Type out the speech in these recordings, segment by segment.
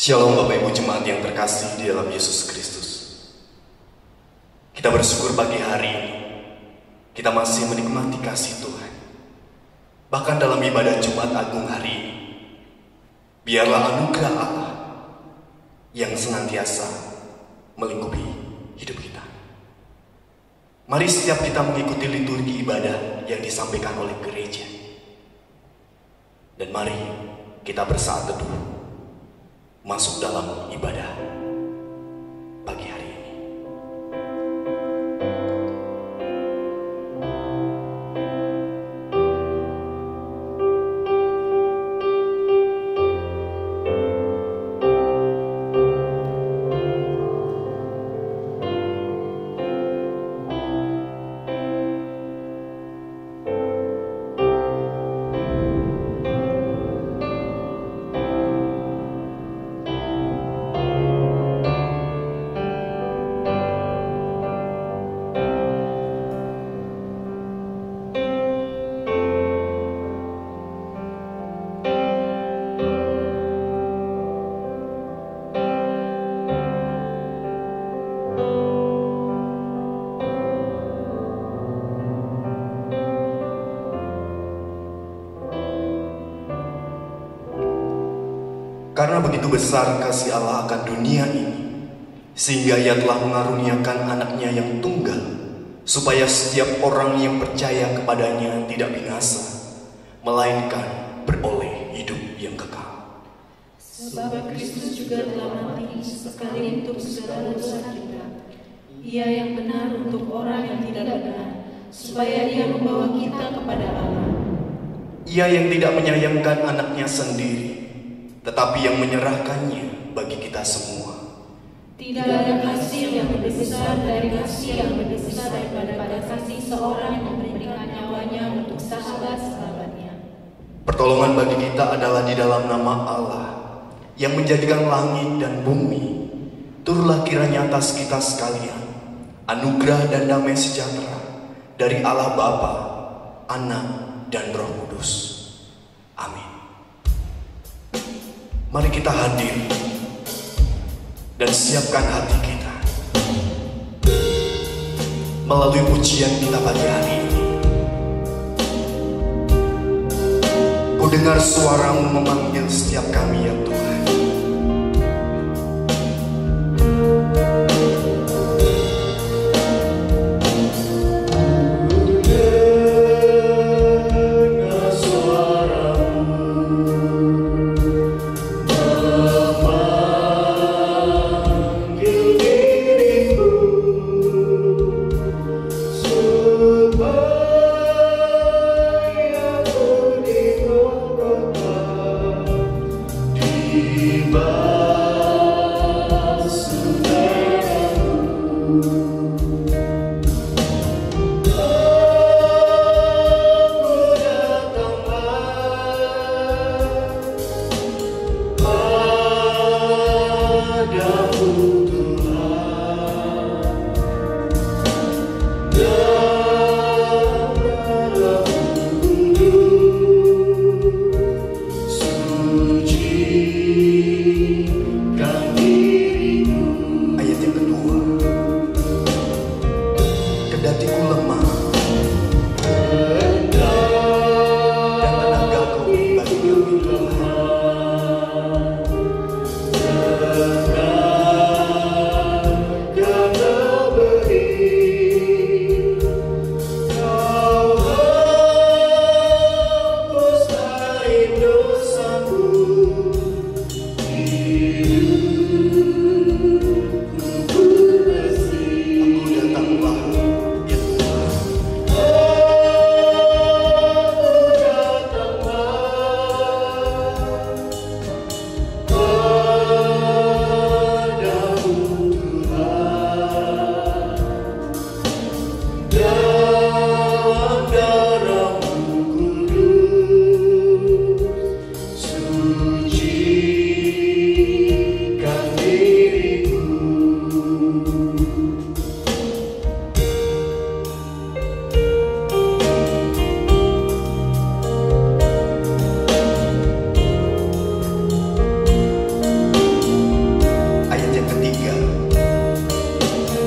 Shalom Bapak Ibu Jemaat yang terkasih di dalam Yesus Kristus. Kita bersyukur pagi hari ini kita masih menikmati kasih Tuhan. Bahkan dalam ibadah Jumat Agung hari ini, biarlah anugerah Allah yang senantiasa melingkupi hidup kita. Mari setiap kita mengikuti liturgi ibadah yang disampaikan oleh gereja. Dan mari kita bersaat teduh masuk dalam ibadah pagi hari ini. Karena begitu besar kasih Allah akan dunia ini, sehingga Ia telah mengaruniakan anaknya yang tunggal, supaya setiap orang yang percaya kepadanya tidak binasa, melainkan beroleh hidup yang kekal. Sebab Kristus juga telah mati sekali untuk segala dosa kita. Ia yang benar untuk orang yang tidak benar, supaya Ia membawa kita kepada Allah. Ia yang tidak menyayangkan anaknya sendiri, tetapi yang menyerahkannya bagi kita semua. Tidak ada kasih yang lebih besar dari kasih yang lebih besar daripada kasih seorang yang memberikan nyawanya untuk sahabat-sahabatnya. Pertolongan bagi kita adalah di dalam nama Allah yang menjadikan langit dan bumi. Turunlah kiranya atas kita sekalian anugerah dan damai sejahtera dari Allah Bapa, Anak, dan Roh Kudus. Amin. Mari kita hadir dan siapkan hati kita melalui pujian kita pagi hari ini. Ku dengar suara-Mu memanggil setiap kami ya Tuhan.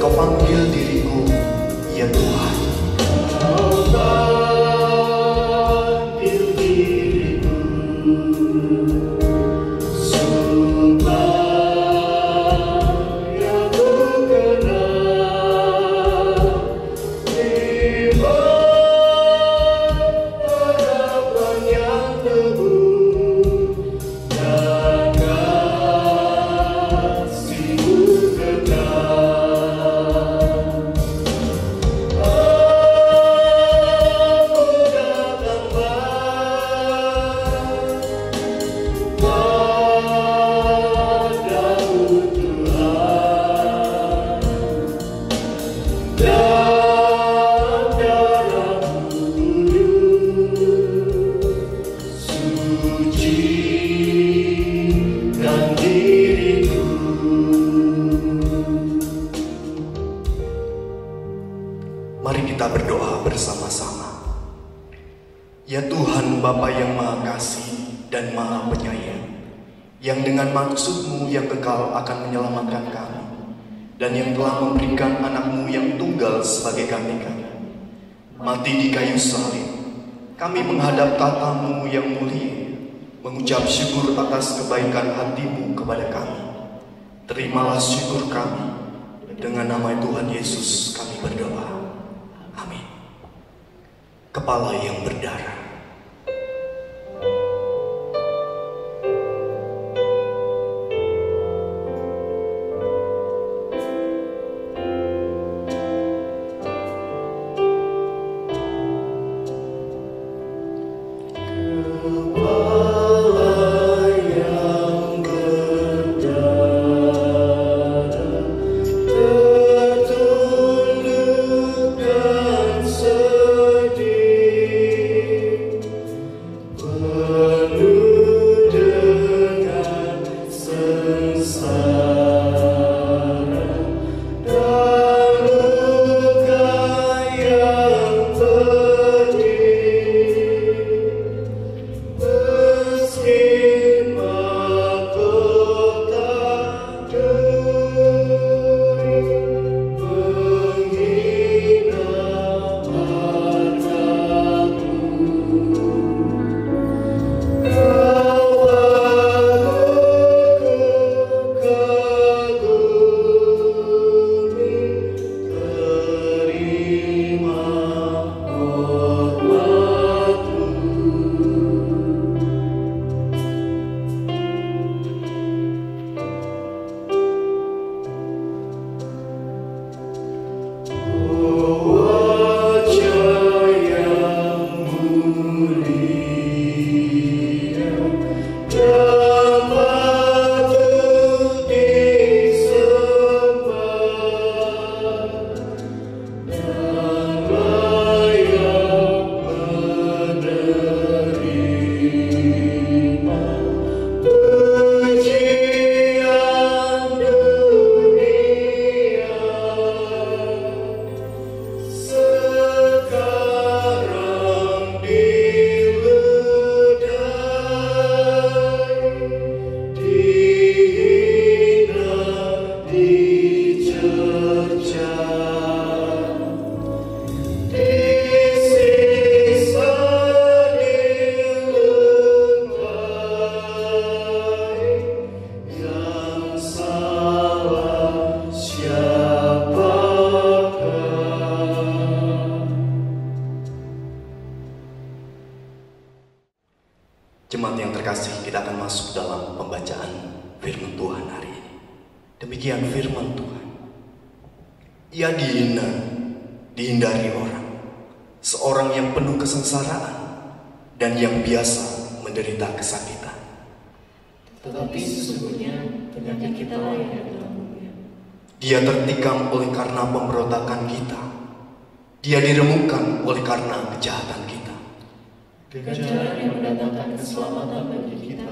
Engkau panggil diriku, ya Tuhan. Mari kita berdoa bersama-sama. Ya Tuhan Bapa yang Maha Kasih dan Maha Penyayang, yang dengan maksud-Mu yang kekal akan menyelamatkan kami, dan yang telah memberikan anak-Mu yang tunggal sebagai ganti-kami. Mati di kayu salib, kami menghadap tata-Mu yang mulia, mengucap syukur atas kebaikan hati-Mu kepada kami. Terimalah syukur kami, dengan nama Tuhan Yesus kami berdoa. Amin. Kepala yang berdarah. Jemaat yang terkasih, kita akan masuk dalam pembacaan firman Tuhan hari ini. Demikian firman Tuhan. Ia dihina, dihindari orang, seorang yang penuh kesengsaraan dan yang biasa menderita kesakitan. Tetapi sesungguhnya penyakit kita layak ditanggung-Nya. Dia tertikam oleh karena pemberontakan kita. Dia diremukkan oleh karena kejahatan kita. Ganjaran yang mendatangkan keselamatan bagi kita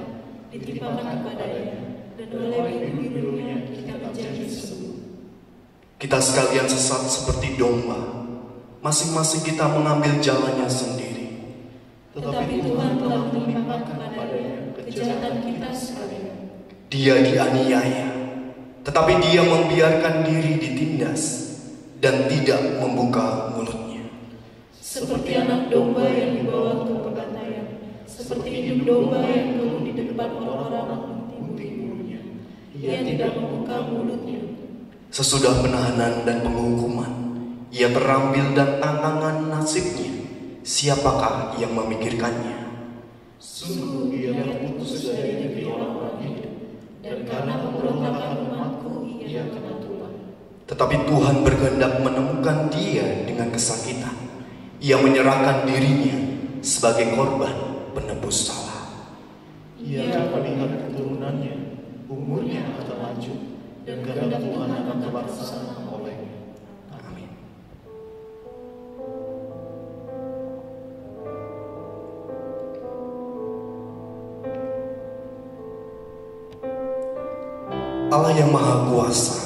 ditimpakan kepada-Nya, dan oleh biru-birunya kita menjadi sembuh. Kita sekalian sesat seperti domba, masing-masing kita mengambil jalannya sendiri. Tetapi Tuhan telah menimpakan kepada-Nya kejahatan kita sekalian. Dia dianiaya, tetapi Dia membiarkan diri ditindas. dan tidak membuka mulutnya. Seperti anak domba yang dibawa ke pembantaian, seperti induk domba yang keluh di depan orang-orang menghunting-huntingnya, ia tidak membuka mulutnya. Sesudah penahanan dan penghukuman, ia terambil dan tantangan nasibnya. Siapakah yang memikirkannya? Sungguh ia terputus dari negeri orang-orang hidup, dan karena pemberontakan umatku ia kena tulah. Tetapi Tuhan berkehendak menemukan dia dengan kesakitan. Ia menyerahkan dirinya sebagai korban penebus salah. Ia melihat keturunannya, umurnya akan lanjut, dan kehendak Tuhan akan terlaksana olehnya. Amin. Allah yang Maha Kuasa,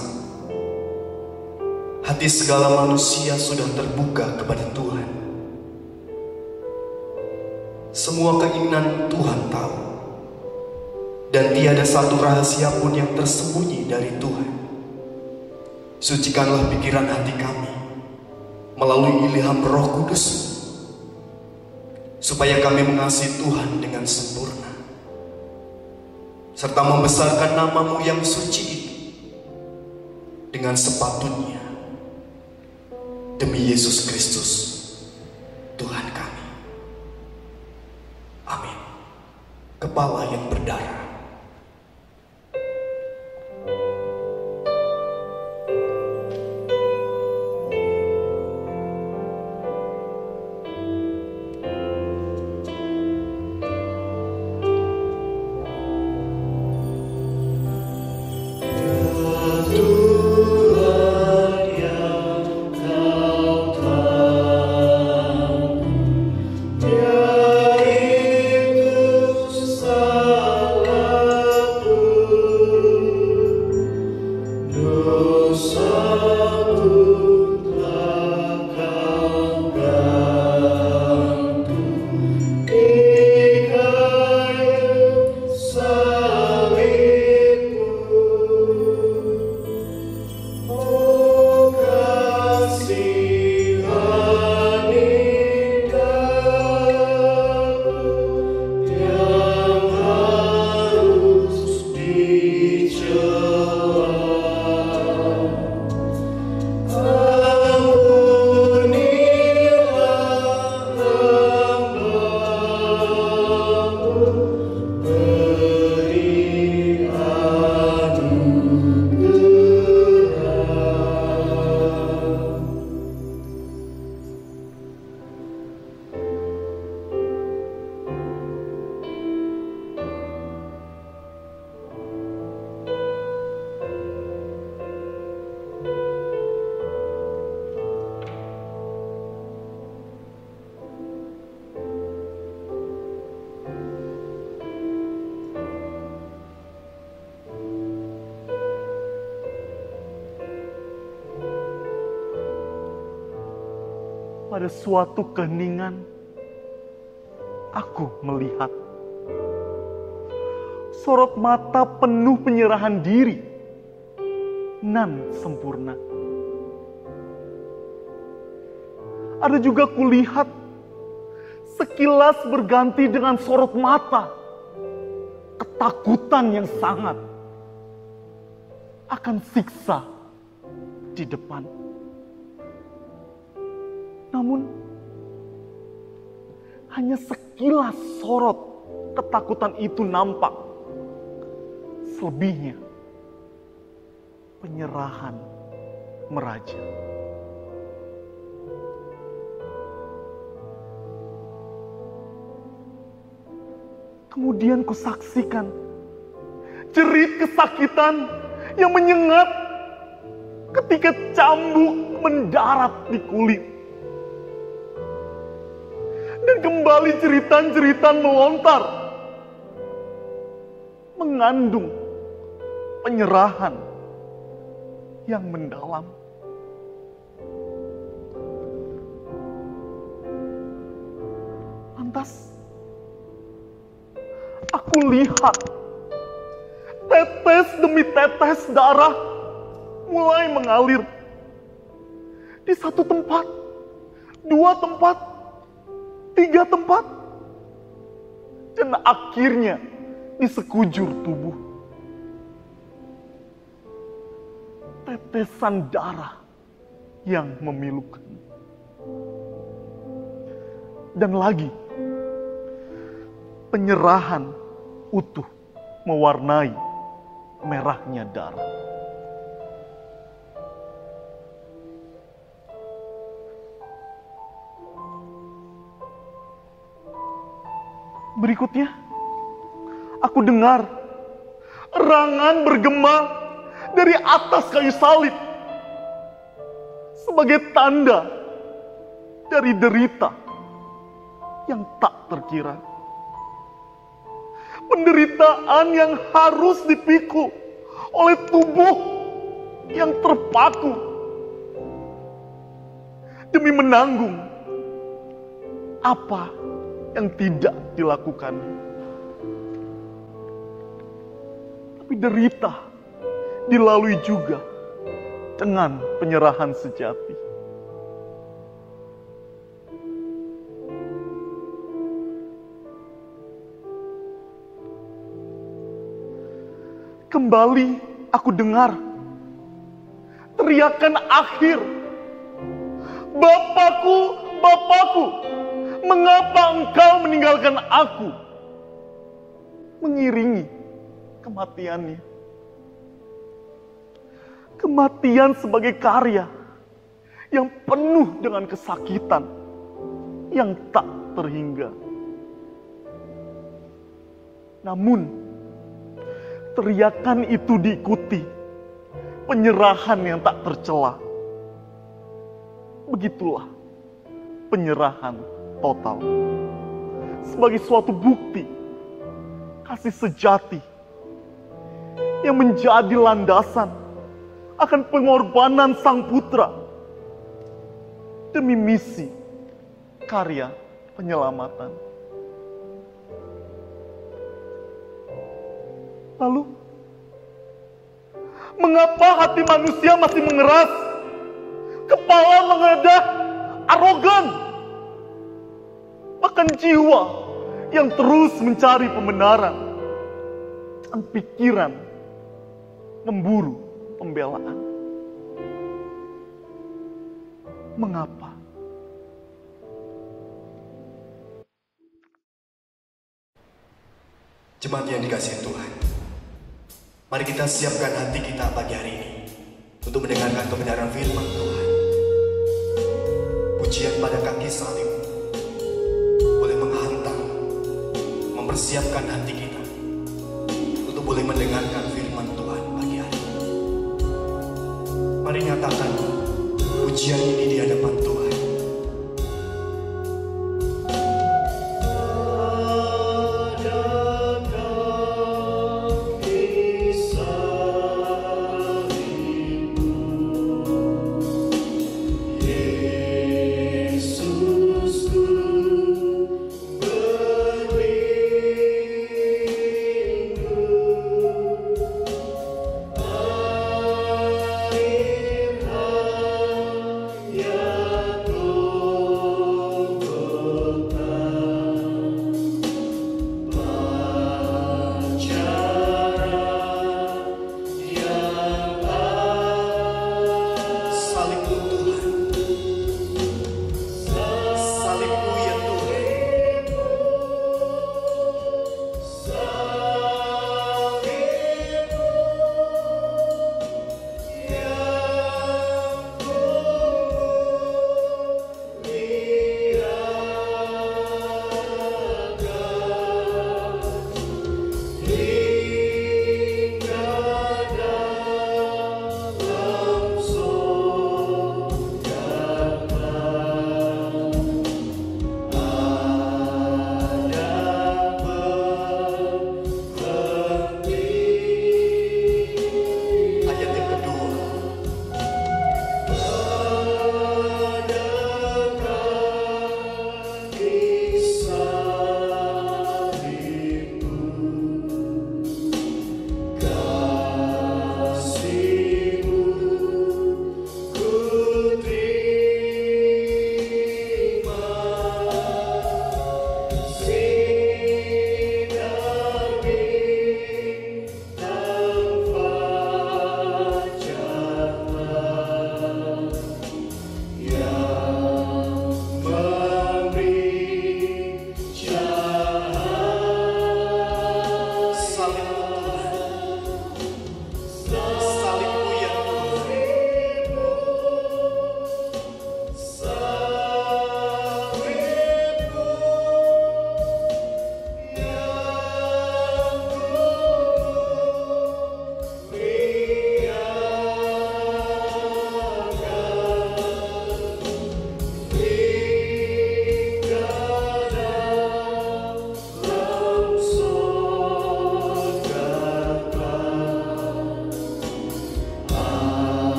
hati segala manusia sudah terbuka kepada Tuhan. Semua keinginan Tuhan tahu, dan tiada satu rahasia pun yang tersembunyi dari Tuhan. Sucikanlah pikiran hati kami melalui ilham Roh Kudus, supaya kami mengasihi Tuhan dengan sempurna, serta membesarkan nama-Mu yang suci itu dengan sepatutnya, demi Yesus Kristus Tuhan kami. Amin. Kepala yang berdarah. Pada suatu keheningan, aku melihat sorot mata penuh penyerahan diri nan sempurna. Ada juga kulihat sekilas berganti dengan sorot mata ketakutan yang sangat akan siksa di depan. Namun, hanya sekilas sorot ketakutan itu nampak. Selebihnya, penyerahan meraja. Kemudian kusaksikan jerit kesakitan yang menyengat ketika cambuk mendarat di kulit. Dan kembali jeritan-jeritan melontar, mengandung penyerahan yang mendalam. Lantas, aku lihat tetes demi tetes darah mulai mengalir di satu tempat, 2 tempat, 3 tempat, dan akhirnya di sekujur tubuh. Tetesan darah yang memilukan. Dan lagi, penyerahan utuh mewarnai merahnya darah. Berikutnya, aku dengar erangan bergema dari atas kayu salib sebagai tanda dari derita yang tak terkira. Penderitaan yang harus dipikul oleh tubuh yang terpaku demi menanggung apa yang tidak dilakukan. Tapi derita dilalui juga dengan penyerahan sejati. Kembali aku dengar teriakan akhir, "Bapakku, Bapakku, mengapa engkau meninggalkan aku?" Mengiringi kematiannya. Kematian sebagai karya yang penuh dengan kesakitan yang tak terhingga. Namun, teriakan itu diikuti penyerahan yang tak tercela. Begitulah penyerahan total. Sebagai suatu bukti kasih sejati yang menjadi landasan akan pengorbanan Sang Putra demi misi karya penyelamatan. Lalu, mengapa hati manusia masih mengeras, kepala mengedah, arogan, bahkan jiwa yang terus mencari pembenaran dan pikiran memburu pembelaan? Mengapa? Jemaat yang dikasihi Tuhan, mari kita siapkan hati kita pagi hari ini untuk mendengarkan kebenaran firman Tuhan. Pujian pada kaki salib boleh menghantam, mempersiapkan hati kita untuk boleh mendengarkan firman Tuhan pagi hari ini. Mari nyatakan pujian ini di hadapan Tuhan.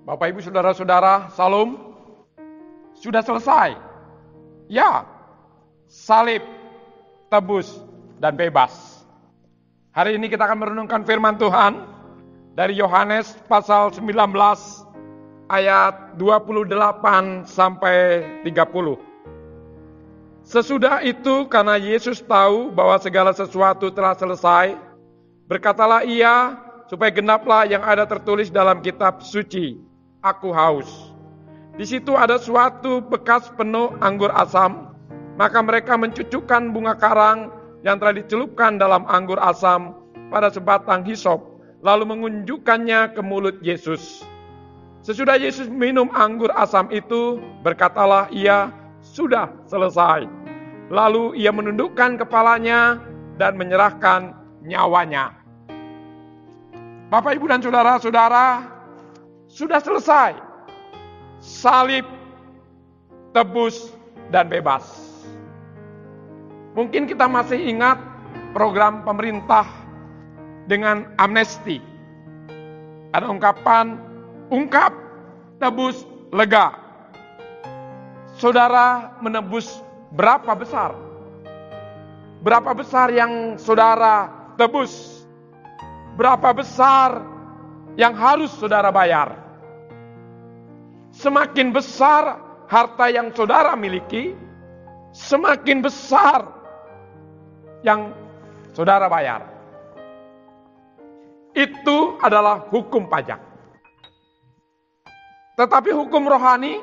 Bapak Ibu Saudara-saudara, Salam. Sudah selesai. Ya, salib, tebus, dan bebas. Hari ini kita akan merenungkan firman Tuhan dari Yohanes pasal 19 ayat 28 sampai 30. Sesudah itu, karena Yesus tahu bahwa segala sesuatu telah selesai, berkatalah ia supaya genaplah yang ada tertulis dalam kitab suci, aku haus. Di situ ada suatu bekas penuh anggur asam, maka mereka mencucukkan bunga karang yang telah dicelupkan dalam anggur asam pada sebatang hisop, lalu mengunjukkannya ke mulut Yesus. Sesudah Yesus minum anggur asam itu, berkatalah ia, sudah selesai. Lalu ia menundukkan kepalanya dan menyerahkan nyawanya. Bapak, Ibu, dan saudara-saudara, sudah selesai. Salib, tebus, dan bebas. Mungkin kita masih ingat program pemerintah dengan amnesti. Ada ungkapan, ungkap, tebus, lega. Saudara menebus berapa besar? Berapa besar yang saudara tebus? Berapa besar yang harus saudara bayar? Semakin besar harta yang saudara miliki, semakin besar yang saudara bayar. Itu adalah hukum pajak. Tetapi hukum rohani,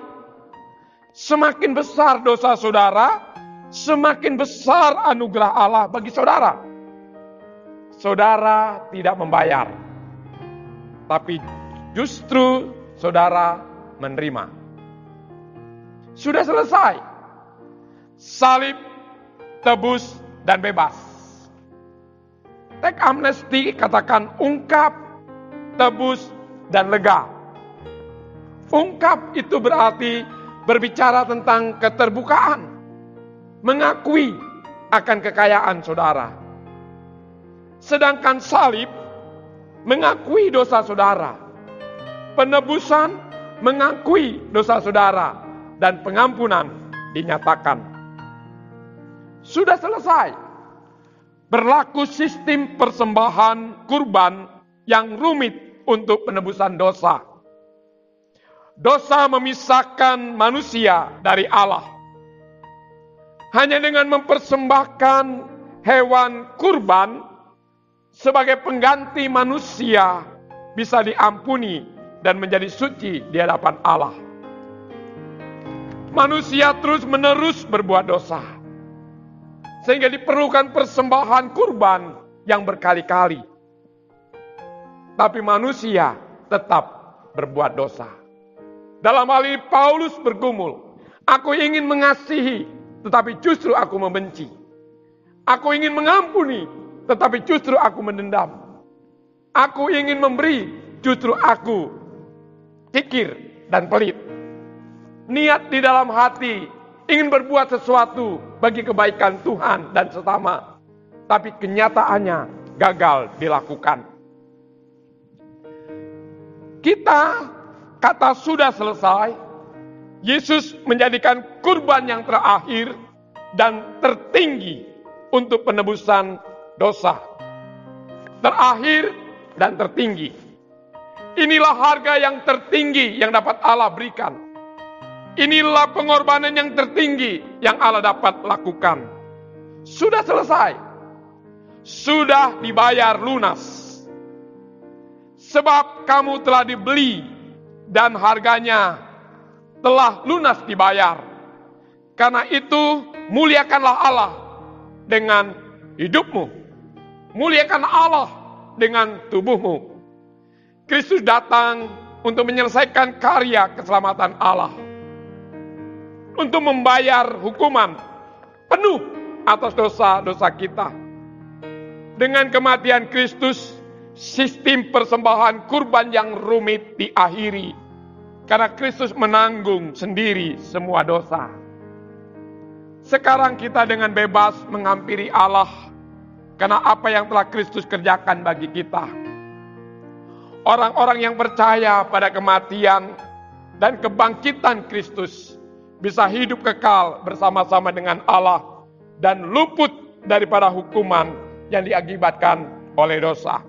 semakin besar dosa saudara, semakin besar anugerah Allah bagi saudara. Saudara tidak membayar, tapi justru saudara menerima. Sudah selesai. Salib, tebus, dan bebas. Teks amnesti katakan ungkap, tebus, dan lega. Ungkap itu berarti berbicara tentang keterbukaan, mengakui akan kekayaan saudara. Sedangkan salib mengakui dosa saudara. Penebusan mengakui dosa saudara dan pengampunan dinyatakan. Sudah selesai. Berlaku sistem persembahan kurban yang rumit untuk penebusan dosa. Dosa memisahkan manusia dari Allah. Hanya dengan mempersembahkan hewan kurban sebagai pengganti manusia bisa diampuni dan menjadi suci di hadapan Allah. Manusia terus-menerus berbuat dosa, sehingga diperlukan persembahan kurban yang berkali-kali. Tapi manusia tetap berbuat dosa. Dalam hal ini Paulus bergumul, aku ingin mengasihi, tetapi justru aku membenci. Aku ingin mengampuni, tetapi justru aku mendendam. Aku ingin memberi, justru aku kikir dan pelit. Niat di dalam hati ingin berbuat sesuatu bagi kebaikan Tuhan dan sesama, tapi kenyataannya gagal dilakukan. Kita kata sudah selesai, Yesus menjadikan kurban yang terakhir dan tertinggi untuk penebusan dosa. Terakhir dan tertinggi. Inilah harga yang tertinggi yang dapat Allah berikan. Inilah pengorbanan yang tertinggi yang Allah dapat lakukan. Sudah selesai. Sudah dibayar lunas. Sebab kamu telah dibeli dan harganya telah lunas dibayar. Karena itu muliakanlah Allah dengan hidupmu. Muliakan Allah dengan tubuhmu. Kristus datang untuk menyelesaikan karya keselamatan Allah. Untuk membayar hukuman penuh atas dosa-dosa kita. Dengan kematian Kristus, sistem persembahan kurban yang rumit diakhiri. Karena Kristus menanggung sendiri semua dosa. Sekarang kita dengan bebas menghampiri Allah. Karena apa yang telah Kristus kerjakan bagi kita. Orang-orang yang percaya pada kematian dan kebangkitan Kristus bisa hidup kekal bersama-sama dengan Allah dan luput daripada hukuman yang diakibatkan oleh dosa.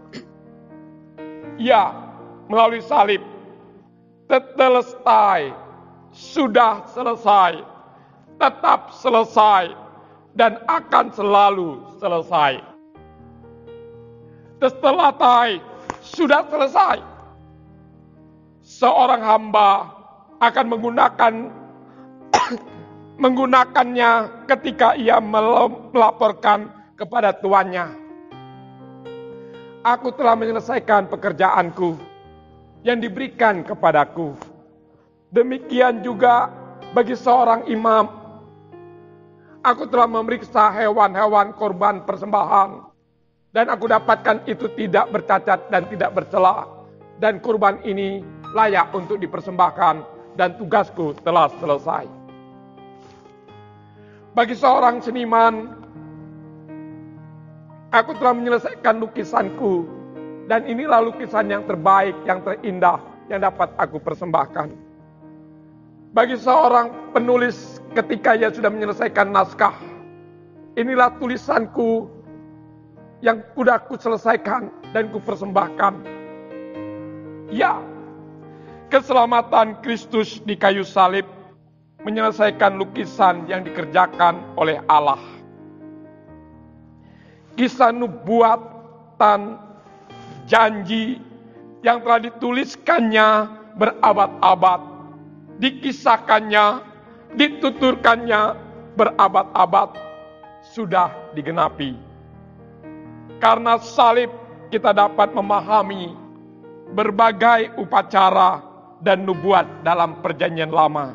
Ya, melalui salib, tetelestai, sudah selesai, tetap selesai, dan akan selalu selesai. Tetelestai, sudah selesai. Seorang hamba akan menggunakannya ketika ia melaporkan kepada tuannya. Aku telah menyelesaikan pekerjaanku yang diberikan kepadaku. Demikian juga bagi seorang imam. Aku telah memeriksa hewan-hewan korban persembahan, dan aku dapatkan itu tidak bercacat dan tidak bercela, dan kurban ini layak untuk dipersembahkan, dan tugasku telah selesai. Bagi seorang seniman, aku telah menyelesaikan lukisanku, dan inilah lukisan yang terbaik, yang terindah, yang dapat aku persembahkan. Bagi seorang penulis, ketika ia sudah menyelesaikan naskah, inilah tulisanku yang sudah aku selesaikan dan ku persembahkan. Ya, keselamatan Kristus di kayu salib menyelesaikan lukisan yang dikerjakan oleh Allah. Kisah nubuatan janji yang telah dituliskannya berabad-abad, dikisahkannya, dituturkannya berabad-abad, sudah digenapi. Karena salib kita dapat memahami berbagai upacara dan nubuat dalam perjanjian lama.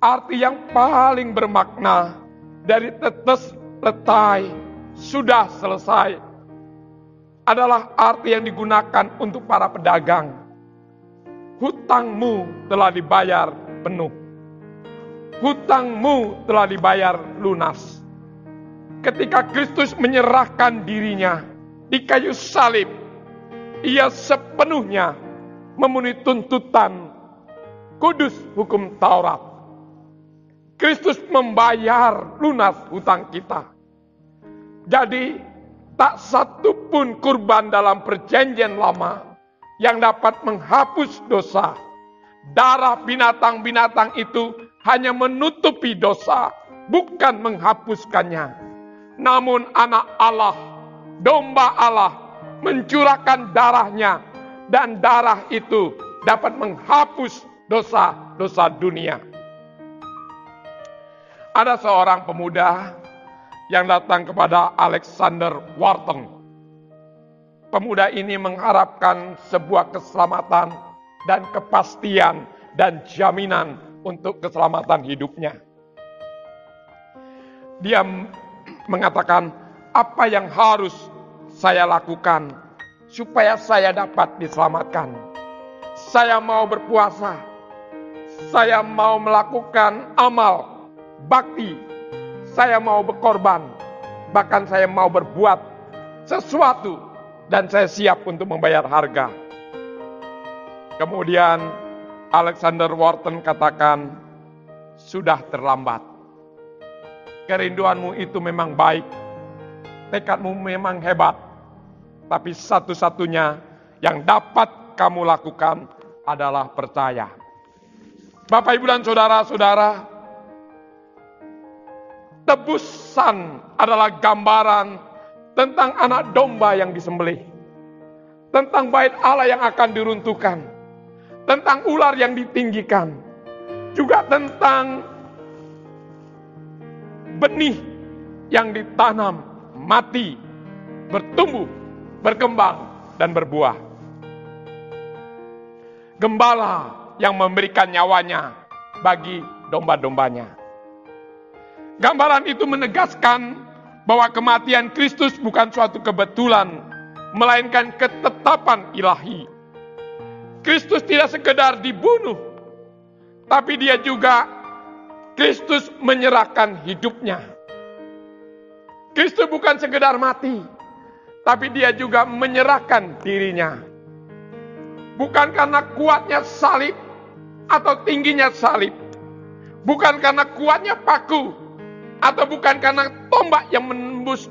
Arti yang paling bermakna dari tetes letai sudah selesai adalah arti yang digunakan untuk para pedagang. Hutangmu telah dibayar penuh. Hutangmu telah dibayar lunas. Ketika Kristus menyerahkan dirinya di kayu salib, ia sepenuhnya memenuhi tuntutan kudus hukum Taurat. Kristus membayar lunas hutang kita. Jadi, tak satu pun kurban dalam perjanjian lama yang dapat menghapus dosa. Darah binatang-binatang itu hanya menutupi dosa, bukan menghapuskannya. Namun anak Allah, domba Allah, mencurahkan darahnya, dan darah itu dapat menghapus dosa-dosa dunia. Ada seorang pemuda yang datang kepada Alexander Wharton. Pemuda ini mengharapkan sebuah keselamatan dan kepastian dan jaminan untuk keselamatan hidupnya. Dia mengatakan, apa yang harus saya lakukan supaya saya dapat diselamatkan? Saya mau berpuasa, saya mau melakukan amal, bakti, saya mau berkorban, bahkan saya mau berbuat sesuatu, dan saya siap untuk membayar harga. Kemudian Alexander Wharton katakan, sudah terlambat. Kerinduanmu itu memang baik, tekadmu memang hebat, tapi satu-satunya yang dapat kamu lakukan adalah percaya. Bapak, Ibu, dan saudara-saudara, tebusan adalah gambaran tentang anak domba yang disembelih, tentang bait Allah yang akan diruntuhkan, tentang ular yang ditinggikan, juga tentang benih yang ditanam, mati, bertumbuh, berkembang, dan berbuah. Gembala yang memberikan nyawanya bagi domba-dombanya. Gambaran itu menegaskan bahwa kematian Kristus bukan suatu kebetulan, melainkan ketetapan ilahi. Kristus tidak sekedar dibunuh, tapi dia juga, Kristus menyerahkan hidupnya. Kristus bukan sekedar mati, tapi dia juga menyerahkan dirinya. Bukan karena kuatnya salib atau tingginya salib. Bukan karena kuatnya paku atau bukan karena tombak yang menembus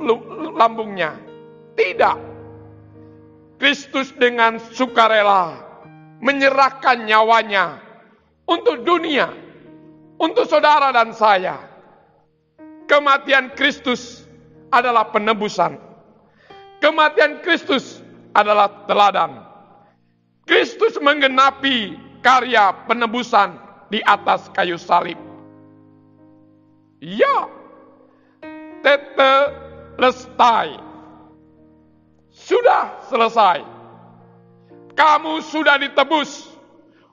lambungnya. Tidak. Kristus dengan sukarela menyerahkan nyawanya untuk dunia, untuk saudara dan saya. Kematian Kristus adalah penebusan. Kematian Kristus adalah teladan. Kristus menggenapi karya penebusan di atas kayu salib. Ya, tetelestai. Sudah selesai. Kamu sudah ditebus.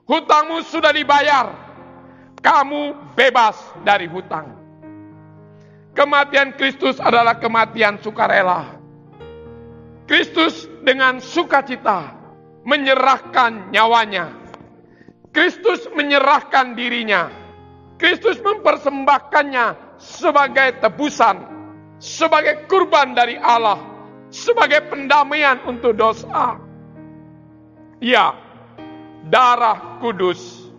Hutangmu sudah dibayar. Kamu bebas dari hutang. Kematian Kristus adalah kematian sukarela. Kristus dengan sukacita menyerahkan nyawanya. Kristus menyerahkan dirinya. Kristus mempersembahkannya sebagai tebusan, sebagai kurban dari Allah, sebagai pendamaian untuk dosa. Ya, darah kudus,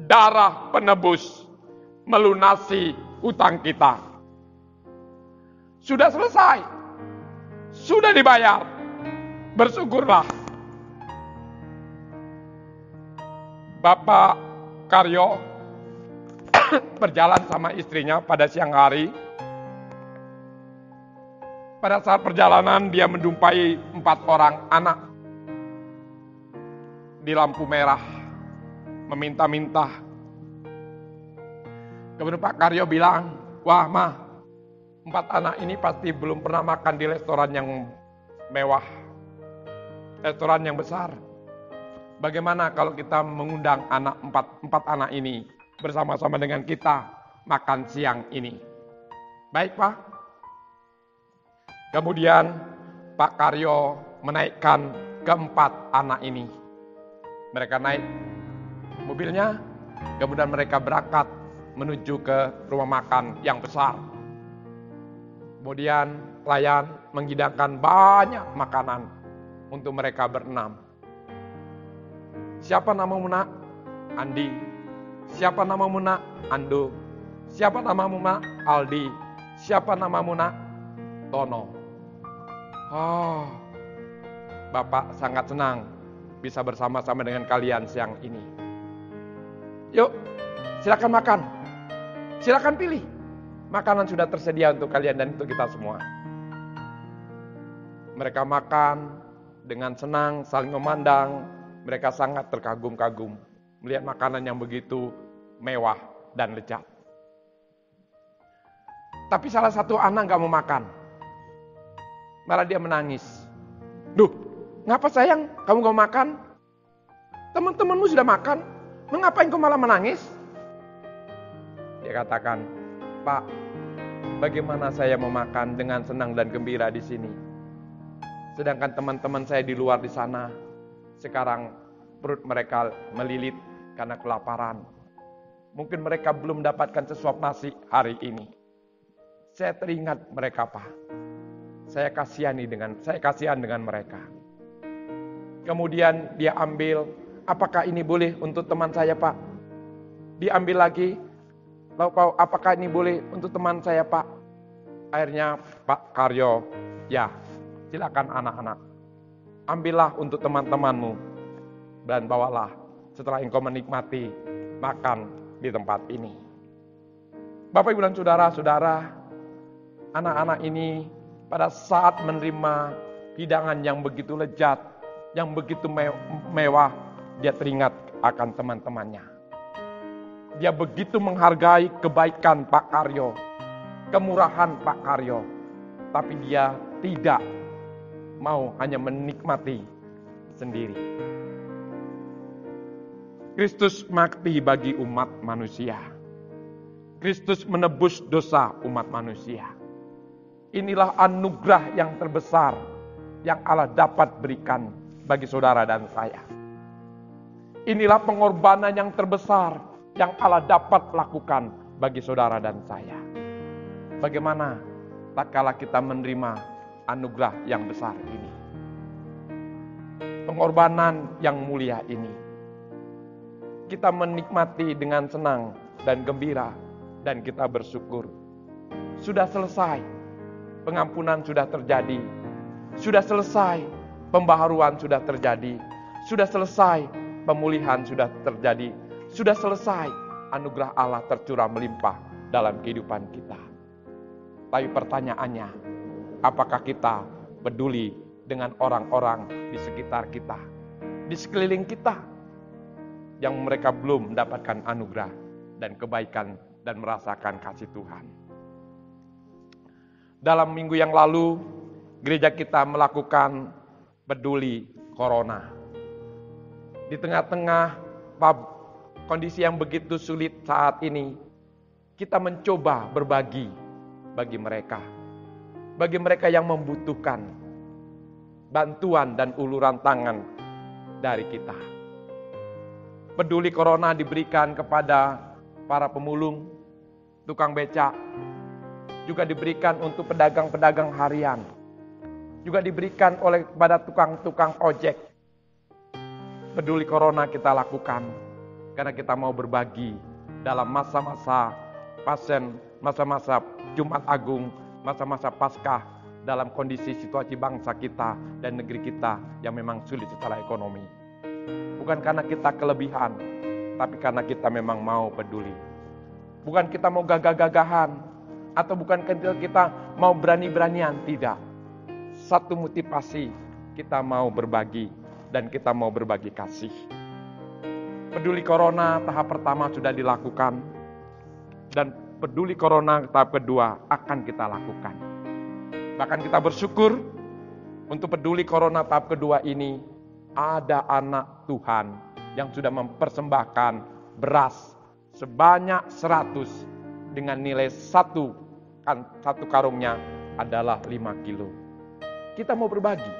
darah penebus melunasi hutang kita. Sudah selesai. Sudah dibayar. Bersyukurlah. Bapak Karyo berjalan sama istrinya pada siang hari. Pada saat perjalanan dia menjumpai 4 orang anak di lampu merah. Meminta-minta. Kemudian Pak Karyo bilang, wah Ma, 4 anak ini pasti belum pernah makan di restoran yang mewah, restoran yang besar. Bagaimana kalau kita mengundang empat anak ini bersama-sama dengan kita makan siang ini? Baik Pak. Kemudian Pak Karyo menaikkan ke-4 anak ini. Mereka naik mobilnya, kemudian mereka berangkat menuju ke rumah makan yang besar. Kemudian pelayan menghidangkan banyak makanan untuk mereka berenam. Siapa namamu nak? Andi. Siapa namamu nak? Ando. Siapa namamu nak? Aldi. Siapa namamu nak? Tono. Oh, Bapak sangat senang bisa bersama-sama dengan kalian siang ini. Yuk, silakan makan. Silakan pilih. Makanan sudah tersedia untuk kalian dan untuk kita semua. Mereka makan dengan senang, saling memandang. Mereka sangat terkagum-kagum melihat makanan yang begitu mewah dan lezat. Tapi salah satu anak gak mau makan. Malah dia menangis. Duh, ngapa sayang kamu gak mau makan? Teman-temanmu sudah makan. Mengapa engkau malah menangis? Dia katakan, Pak, bagaimana saya mau makan dengan senang dan gembira di sini? Sedangkan teman-teman saya di luar di sana, sekarang perut mereka melilit karena kelaparan. Mungkin mereka belum mendapatkan sesuap nasi hari ini. Saya teringat mereka, Pak. Saya kasihan dengan mereka. Kemudian dia ambil, apakah ini boleh untuk teman saya, Pak? Diambil lagi. Lalu apakah ini boleh untuk teman saya, Pak? Akhirnya Pak Karyo, ya silakan anak-anak. Ambillah untuk teman-temanmu dan bawalah setelah engkau menikmati makan di tempat ini. Bapak Ibu dan saudara-saudara, anak-anak ini pada saat menerima hidangan yang begitu lezat, yang begitu mewah, dia teringat akan teman-temannya. Dia begitu menghargai kebaikan Pak Karyo, kemurahan Pak Karyo, tapi dia tidak mau hanya menikmati sendiri. Kristus mati bagi umat manusia. Kristus menebus dosa umat manusia. Inilah anugerah yang terbesar yang Allah dapat berikan bagi saudara dan saya. Inilah pengorbanan yang terbesar yang Allah dapat lakukan bagi saudara dan saya. Bagaimana tak kala kita menerima anugerah yang besar ini? pengorbanan yang mulia ini. Kita menikmati dengan senang dan gembira, dan kita bersyukur. Sudah selesai, pengampunan sudah terjadi. Sudah selesai, pembaharuan sudah terjadi. Sudah selesai, pemulihan sudah terjadi. Sudah selesai, anugerah Allah tercurah melimpah dalam kehidupan kita. Tapi pertanyaannya, apakah kita peduli dengan orang-orang di sekitar kita, di sekeliling kita, yang mereka belum mendapatkan anugerah dan kebaikan dan merasakan kasih Tuhan? Dalam minggu yang lalu, gereja kita melakukan peduli corona. Di tengah-tengah kondisi yang begitu sulit saat ini, kita mencoba berbagi bagi mereka yang membutuhkan bantuan dan uluran tangan dari kita. Peduli corona diberikan kepada para pemulung, tukang becak, juga diberikan untuk pedagang-pedagang harian, juga diberikan kepada tukang-tukang ojek. Peduli corona kita lakukan karena kita mau berbagi dalam masa-masa Pasen, masa-masa Jumat Agung, masa-masa Paskah, dalam kondisi situasi bangsa kita dan negeri kita yang memang sulit secara ekonomi. Bukan karena kita kelebihan, tapi karena kita memang mau peduli. Bukan kita mau gagah-gagahan, atau bukan kita mau berani-beranian, tidak. Satu motivasi, kita mau berbagi dan kita mau berbagi kasih. Peduli corona tahap pertama sudah dilakukan, dan peduli corona tahap kedua akan kita lakukan. Bahkan kita bersyukur untuk peduli corona tahap kedua ini ada anak Tuhan yang sudah mempersembahkan beras sebanyak 100 dengan nilai satu karungnya adalah 5 kilo. Kita mau berbagi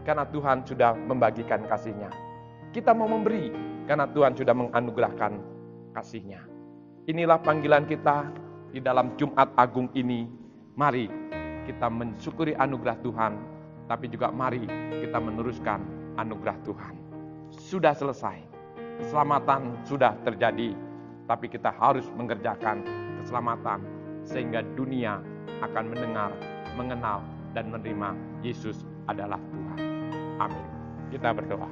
karena Tuhan sudah membagikan kasih-Nya. Kita mau memberi karena Tuhan sudah menganugerahkan kasih-Nya. Inilah panggilan kita di dalam Jumat Agung ini. Mari kita mensyukuri anugerah Tuhan, tapi juga mari kita meneruskan anugerah Tuhan. Sudah selesai, keselamatan sudah terjadi, tapi kita harus mengerjakan keselamatan sehingga dunia akan mendengar, mengenal, dan menerima Yesus adalah Tuhan. Amin. Kita berdoa.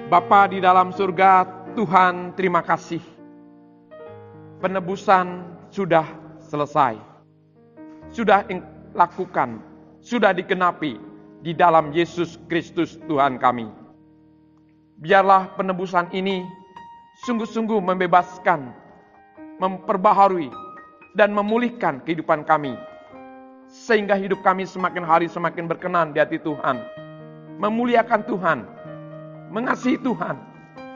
Bapa di dalam surga, Tuhan terima kasih. Penebusan sudah selesai. Sudah lakukan, sudah digenapi di dalam Yesus Kristus Tuhan kami. Biarlah penebusan ini sungguh-sungguh membebaskan, memperbaharui, dan memulihkan kehidupan kami. Sehingga hidup kami semakin hari semakin berkenan di hati Tuhan. Memuliakan Tuhan, mengasihi Tuhan,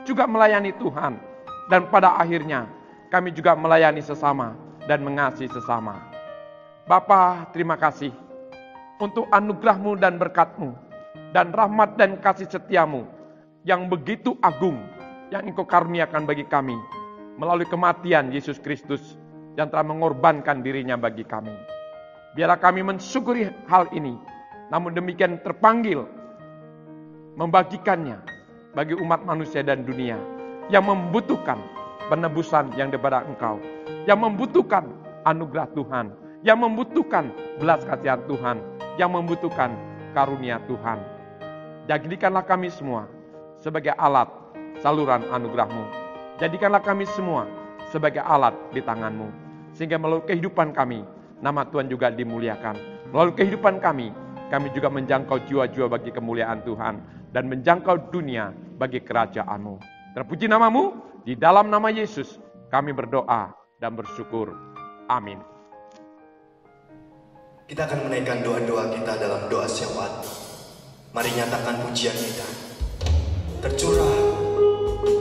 juga melayani Tuhan. Dan pada akhirnya kami juga melayani sesama dan mengasihi sesama. Bapa, terima kasih untuk anugerah-Mu dan berkat-Mu, dan rahmat dan kasih setia-Mu yang begitu agung, yang Engkau karuniakan bagi kami, melalui kematian Yesus Kristus yang telah mengorbankan dirinya bagi kami. Biarlah kami mensyukuri hal ini, namun demikian terpanggil membagikannya bagi umat manusia dan dunia yang membutuhkan penebusan yang daripada Engkau, yang membutuhkan anugerah Tuhan, yang membutuhkan belas kasihan Tuhan, yang membutuhkan karunia Tuhan. Jadikanlah kami semua sebagai alat saluran anugerah-Mu. Jadikanlah kami semua sebagai alat di tangan-Mu, sehingga melalui kehidupan kami, nama Tuhan juga dimuliakan. Melalui kehidupan kami juga menjangkau jiwa-jiwa bagi kemuliaan Tuhan, dan menjangkau dunia bagi kerajaan-Mu. Terpuji nama-Mu, di dalam nama Yesus kami berdoa dan bersyukur. Amin. Kita akan menaikkan doa-doa kita dalam doa syafaat. Mari nyatakan pujian kita. Tercurah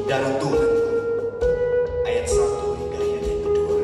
darah Tuhan. Ayat 1 hingga ayat yang kedua.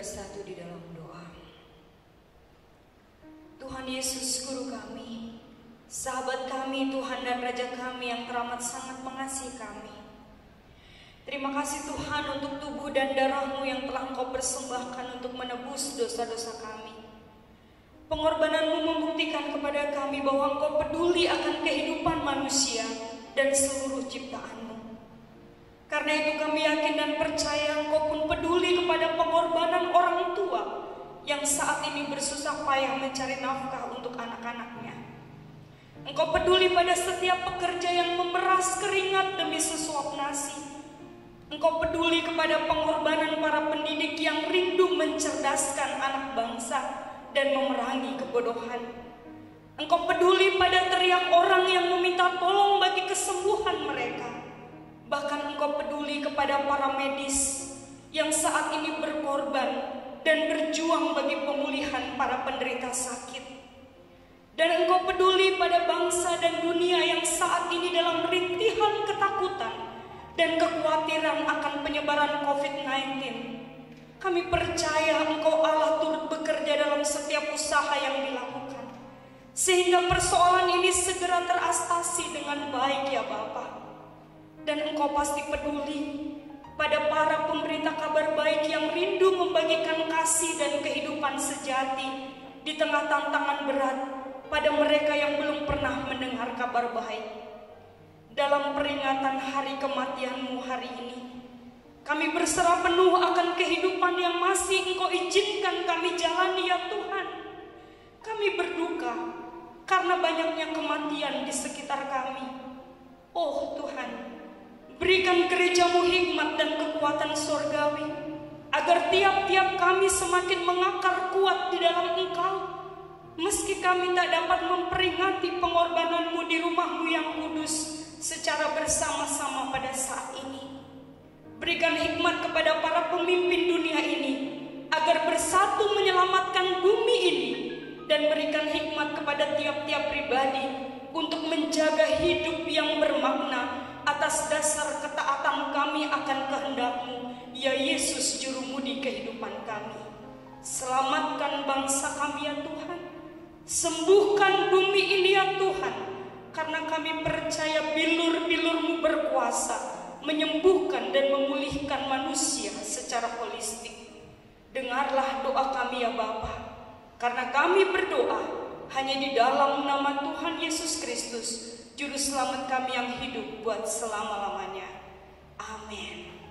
bersatu di dalam doa. Tuhan Yesus, Guru kami, sahabat kami, Tuhan dan Raja kami yang teramat sangat mengasihi kami. Terima kasih Tuhan untuk tubuh dan darah-Mu yang telah Engkau persembahkan untuk menebus dosa-dosa kami. Pengorbanan-Mu membuktikan kepada kami bahwa Engkau peduli akan kehidupan manusia dan seluruh ciptaan-Mu. Karena itu kami yakin dan percaya Engkau pun peduli kepada pengorbanan orang tua yang saat ini bersusah payah mencari nafkah untuk anak-anaknya. Engkau peduli pada setiap pekerja yang memeras keringat demi sesuap nasi. Engkau peduli kepada pengorbanan para pendidik yang rindu mencerdaskan anak bangsa dan memerangi kebodohan. Engkau peduli pada teriak orang yang meminta tolong bagi kesembuhan mereka. Bahkan Engkau peduli kepada para medis yang saat ini berkorban dan berjuang bagi pemulihan para penderita sakit. Dan Engkau peduli pada bangsa dan dunia yang saat ini dalam rintihan ketakutan dan kekhawatiran akan penyebaran COVID-19. Kami percaya Engkau Allah turut bekerja dalam setiap usaha yang dilakukan, sehingga persoalan ini segera teratasi dengan baik ya Bapa. Dan Engkau pasti peduli pada para pemberita kabar baik yang rindu membagikan kasih dan kehidupan sejati di tengah tantangan berat pada mereka yang belum pernah mendengar kabar baik. Dalam peringatan hari kematian-Mu hari ini, kami berserah penuh akan kehidupan yang masih Engkau izinkan kami jalani ya Tuhan. Kami berduka karena banyaknya kematian di sekitar kami. Oh Tuhan, berikan gereja-Mu hikmat dan kekuatan surgawi, agar tiap-tiap kami semakin mengakar kuat di dalam Engkau. Meski kami tak dapat memperingati pengorbanan-Mu di rumah-Mu yang kudus secara bersama-sama pada saat ini. Berikan hikmat kepada para pemimpin dunia ini, agar bersatu menyelamatkan bumi ini. Dan berikan hikmat kepada tiap-tiap pribadi untuk menjaga hidup yang bermakna atas dasar ketaatan kami akan kehendak-Mu, ya Yesus Jurumudi kehidupan kami. Selamatkan bangsa kami ya Tuhan. Sembuhkan bumi ini ya Tuhan, karena kami percaya bilur-bilur-Mu berkuasa menyembuhkan dan memulihkan manusia secara holistik. Dengarlah doa kami ya Bapa, karena kami berdoa hanya di dalam nama Tuhan Yesus Kristus, Juru Selamat kami yang hidup buat selama-lamanya. Amin.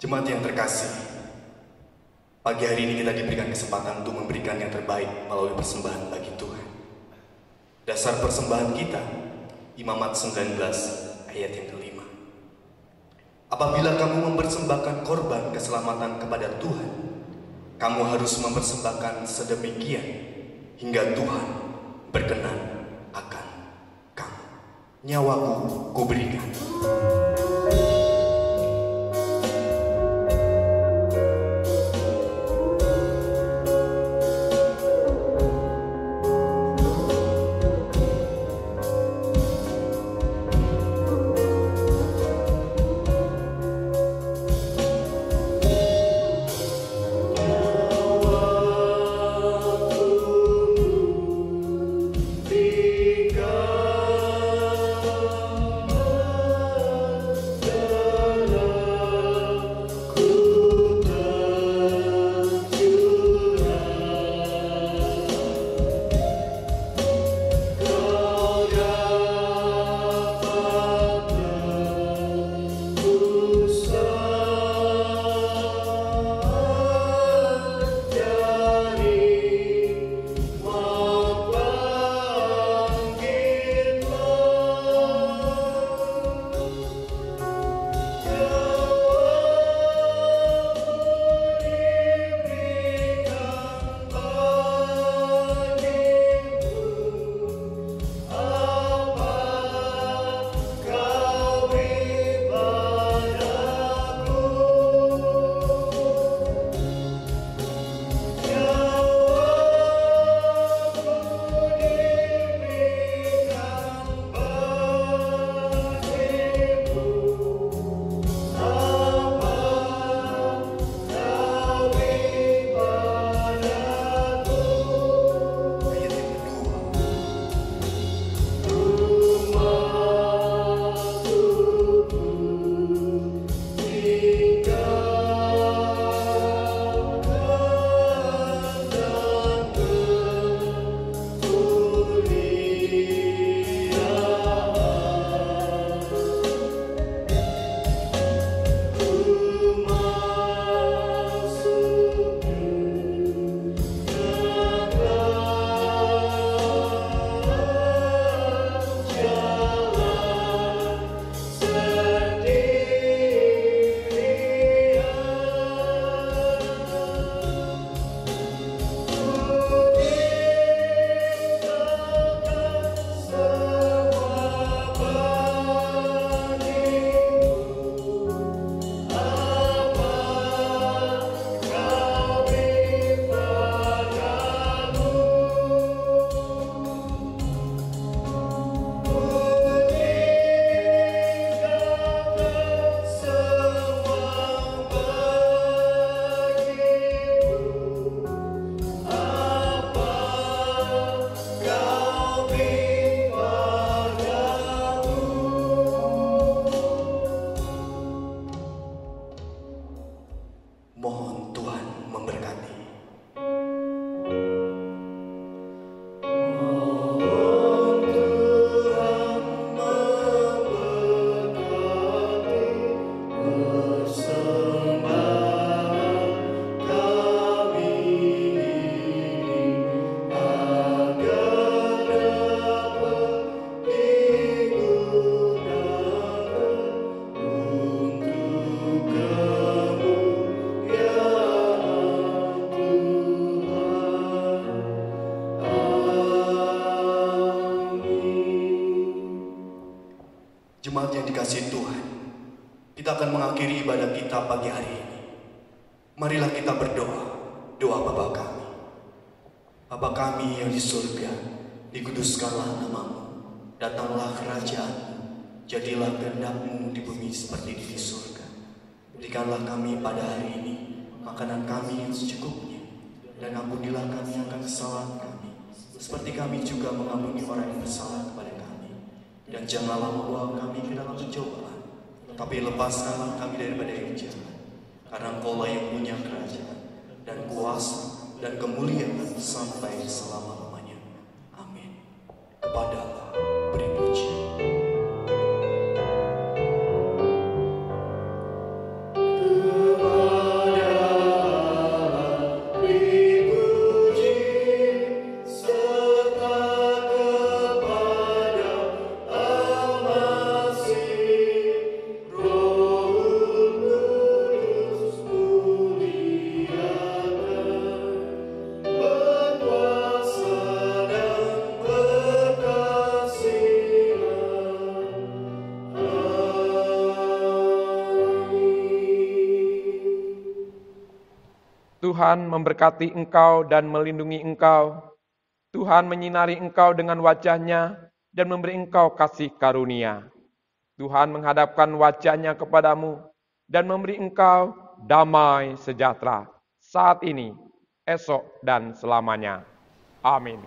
Jemaat yang terkasih, pagi hari ini kita diberikan kesempatan untuk memberikan yang terbaik melalui persembahan bagi Tuhan. Dasar persembahan kita, Imamat 19 ayat yang kelima. Apabila kamu mempersembahkan korban keselamatan kepada Tuhan, kamu harus mempersembahkan sedemikian hingga Tuhan berkenan akan kamu. Nyawaku kuberikan. Mohon Tuhan memberkati. Jemaat yang dikasihi Tuhan, kita akan mengakhiri ibadah kita pagi hari ini. Marilah kita berdoa, doa Bapa kami. Bapa kami yang di surga, dikuduskanlah namamu, datanglah kerajaan-mu, jadilah kehendak-mu di bumi seperti di surga. Berikanlah kami pada hari ini makanan kami yang secukupnya, dan ampunilah kami akan kesalahan kami, seperti kami juga mengampuni orang yang bersalah kepada kami. Dan janganlah membawa kami ke dalam pencobaan, tapi lepaskanlah kami daripada yang jahat. Karena Engkaulah yang punya kerajaan, dan kuasa, dan kemuliaan sampai selama-lamanya. Amin. Kepada Allah beri puji. Tuhan Tuhan memberkati engkau dan melindungi engkau. Tuhan menyinari engkau dengan wajah-Nya dan memberi engkau kasih karunia. Tuhan menghadapkan wajah-Nya kepadamu dan memberi engkau damai sejahtera saat ini, esok, dan selamanya. Amin.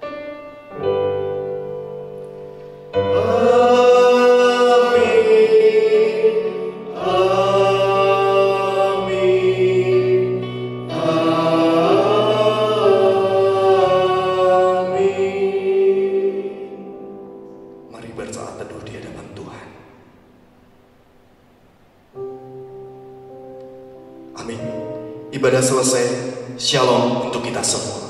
Mari bersaat teduh di hadapan Tuhan. Amin. Ibadah selesai. Shalom untuk kita semua.